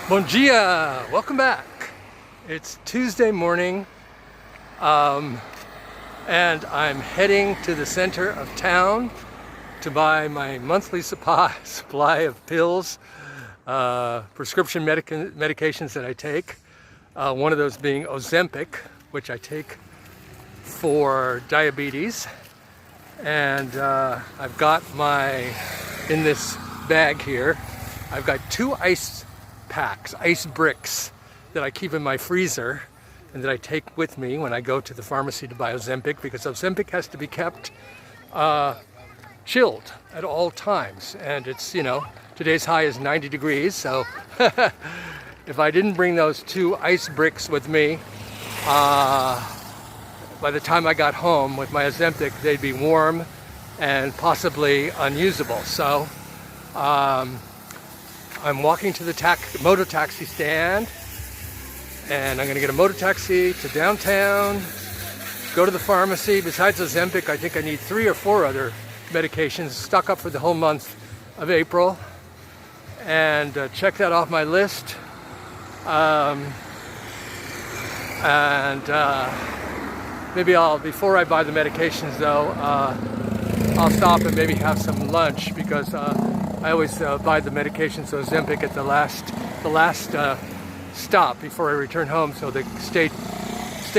Bom dia! Welcome back. It's Tuesday morning, and I'm heading to the center of town to buy my monthly supply of pills, prescription medications that I take. One of those being Ozempic, which I take for diabetes. And I've got in this bag here, I've got 2 ice bricks that I keep in my freezer and that I take with me when I go to the pharmacy to buy Ozempic, because Ozempic has to be kept chilled at all times. And it's, today's high is 90 degrees, so if I didn't bring those 2 ice bricks with me, by the time I got home with my Ozempic, they'd be warm and possibly unusable. So I'm walking to the motor taxi stand, and I'm going to get a motor taxi to downtown, go to the pharmacy. Besides Ozempic, I think I need 3 or 4 other medications, stock up for the whole month of April, and check that off my list. Maybe before I buy the medications though, I'll stop and maybe have some lunch, because I always buy the medications, Ozempic, at the last stop before I return home, so they stay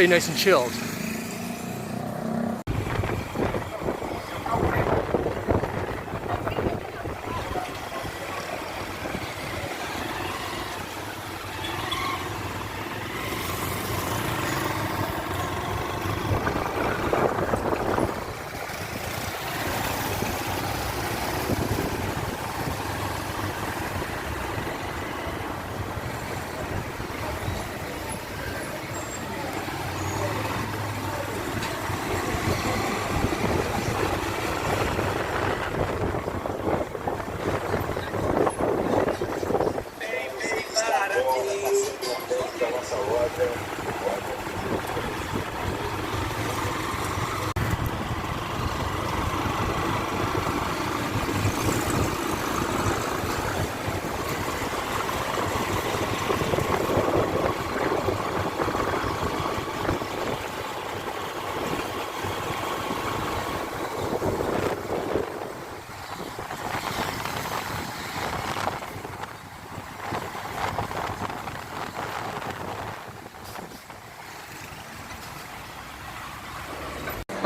nice and chilled.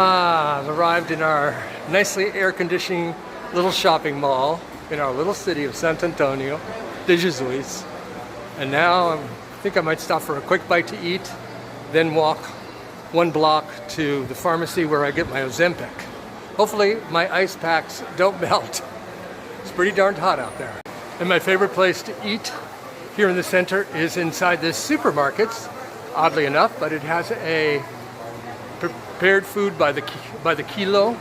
I've arrived in our nicely air-conditioning little shopping mall in our little city of Santo Antonio de Jesus. And now I think I might stop for a quick bite to eat, then walk 1 block to the pharmacy where I get my Ozempic. Hopefully my ice packs don't melt. It's pretty darn hot out there. And my favorite place to eat here in the center is inside this supermarket, oddly enough, but it has a prepared food by the kilo.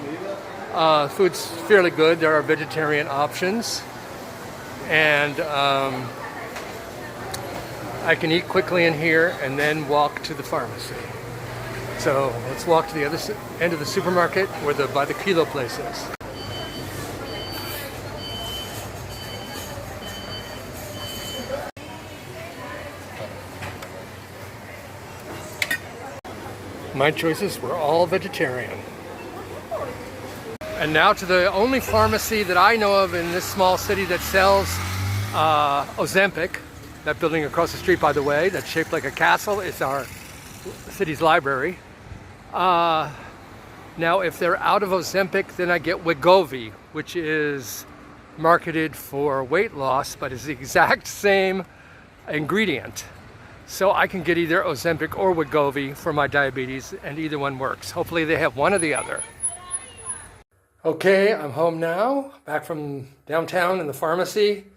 Food's fairly good. There are vegetarian options, and I can eat quickly in here and then walk to the pharmacy. So let's walk to the other end of the supermarket where the by the kilo place is. My choices were all vegetarian. And now to the only pharmacy that I know of in this small city that sells Ozempic. That building across the street, by the way, that's shaped like a castle, is our city's library. Now, if they're out of Ozempic, then I get Wegovy, which is marketed for weight loss, but is the exact same ingredient. So I can get either Ozempic or Wegovy for my diabetes, and either one works. Hopefully they have one or the other. Okay, I'm home now, back from downtown in the pharmacy.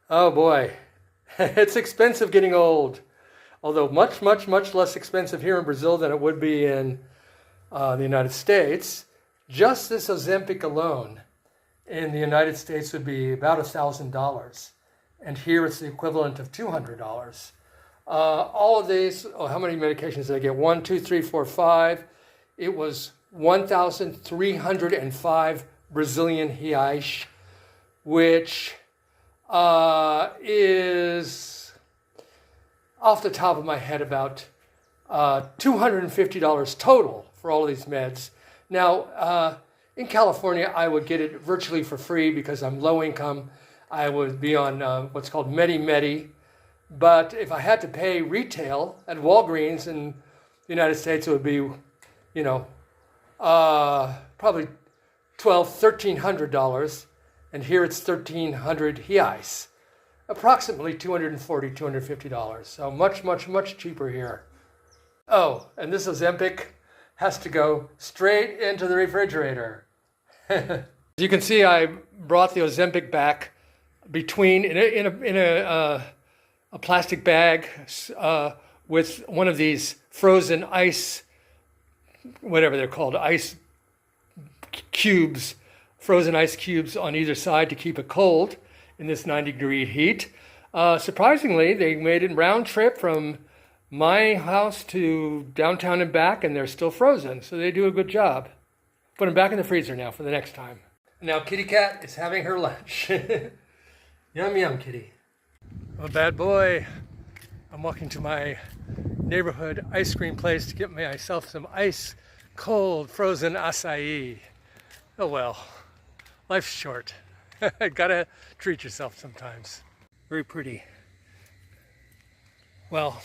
Oh boy, it's expensive getting old. Although much, much, much less expensive here in Brazil than it would be in the United States. Just this Ozempic alone in the United States would be about $1,000. And here it's the equivalent of $200. All of these, how many medications did I get? 1, 2, 3, 4, 5. It was 1,305 Brazilian reais, which is off the top of my head, about $250 total for all of these meds. Now, in California, I would get it virtually for free because I'm low income. I would be on what's called Medi-Medi. But if I had to pay retail at Walgreens in the United States, it would be, probably $1,300. And here it's 1,300 reais, approximately $240, $250. So much, much, much cheaper here. Oh, and this Ozempic has to go straight into the refrigerator. As you can see, I brought the Ozempic back in a plastic bag with one of these frozen ice, whatever they're called, ice cubes, frozen ice cubes on either side to keep it cold in this 90-degree heat. Surprisingly, they made a round trip from my house to downtown and back, and they're still frozen, so they do a good job. Put them back in the freezer now for the next time. Now Kitty Cat is having her lunch. Yum, yum, Kitty. I'm a bad boy. I'm walking to my neighborhood ice cream place to get myself some ice cold frozen acai. Oh well, life's short. Gotta treat yourself sometimes. Very pretty. Well,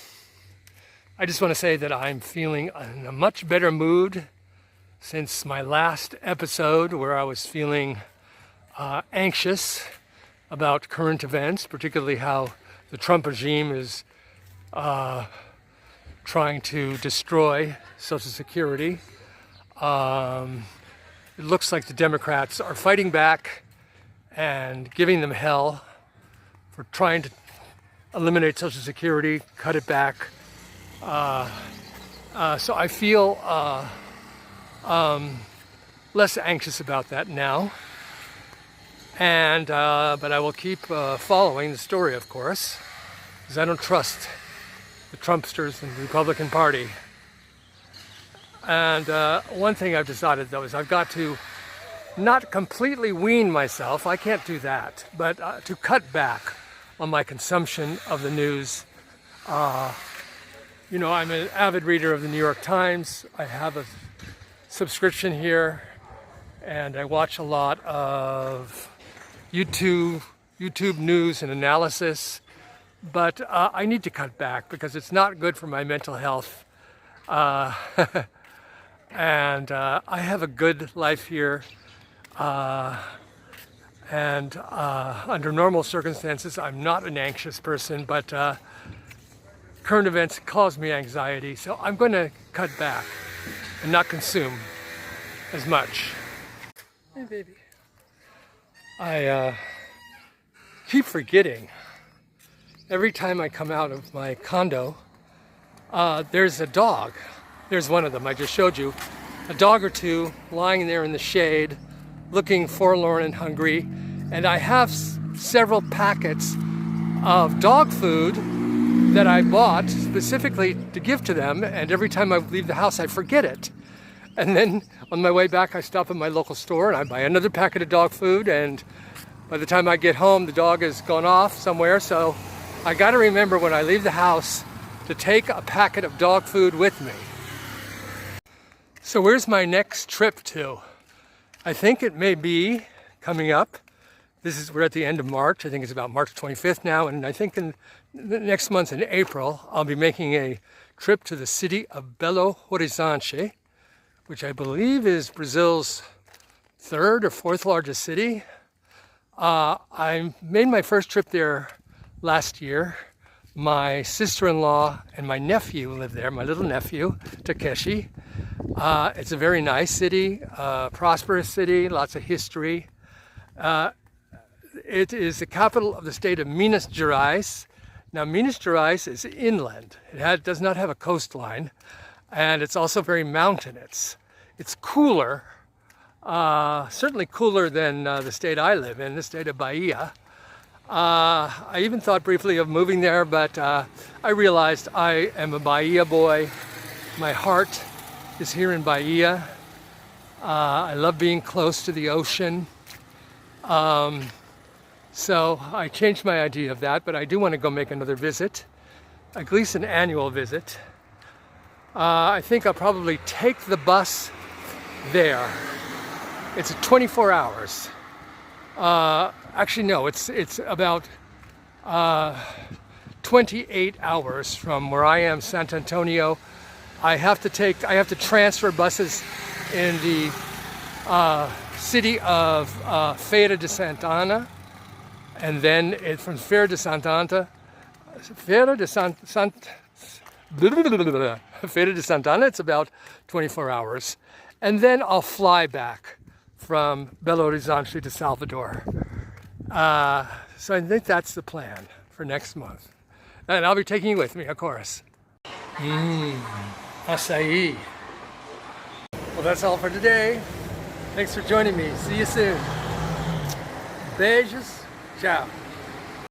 I just want to say that I'm feeling in a much better mood since my last episode, where I was feeling anxious about current events, particularly how the Trump regime is trying to destroy Social Security. It looks like the Democrats are fighting back and giving them hell for trying to eliminate Social Security, cut it back. So I feel less anxious about that now. And but I will keep following the story, of course, because I don't trust the Trumpsters and the Republican Party. And one thing I've decided, though, is I've got to not completely wean myself. I can't do that, but to cut back on my consumption of the news. I'm an avid reader of the New York Times. I have a subscription here, and I watch a lot of YouTube news and analysis, but I need to cut back because it's not good for my mental health. And I have a good life here, and under normal circumstances, I'm not an anxious person, but current events cause me anxiety, so I'm going to cut back and not consume as much. Hey, baby. I keep forgetting. Every time I come out of my condo, there's a dog. There's one of them I just showed you. A dog or two lying there in the shade, looking forlorn and hungry. And I have several packets of dog food that I bought specifically to give to them. And every time I leave the house, I forget it. And then on my way back, I stop at my local store and I buy another packet of dog food. And by the time I get home, the dog has gone off somewhere. So I got to remember when I leave the house to take a packet of dog food with me. So where's my next trip to? I think it may be coming up. We're at the end of March. I think it's about March 25th now. And I think in the next month in April, I'll be making a trip to the city of Belo Horizonte, which I believe is Brazil's third or fourth largest city. I made my first trip there last year. My sister-in-law and my nephew live there, my little nephew, Takeshi. It's a very nice city, prosperous city, lots of history. It is the capital of the state of Minas Gerais. Now, Minas Gerais is inland. It does not have a coastline, and it's also very mountainous. It's cooler, certainly cooler than the state I live in, the state of Bahia. I even thought briefly of moving there, but I realized I am a Bahia boy. My heart is here in Bahia. I love being close to the ocean. So I changed my idea of that, but I do want to go make another visit. at least an annual visit. I think I'll probably take the bus there. It's 24 hours. Actually, no, it's about 28 hours from where I am, San Antonio. I have to transfer buses in the city of Feira de Santana, and then from Feira de Santana, it's about 24 hours. And then I'll fly back from Belo Horizonte to Salvador. So I think that's the plan for next month. And I'll be taking you with me, of course. Açaí. Well, that's all for today. Thanks for joining me. See you soon. Beijos. Ciao.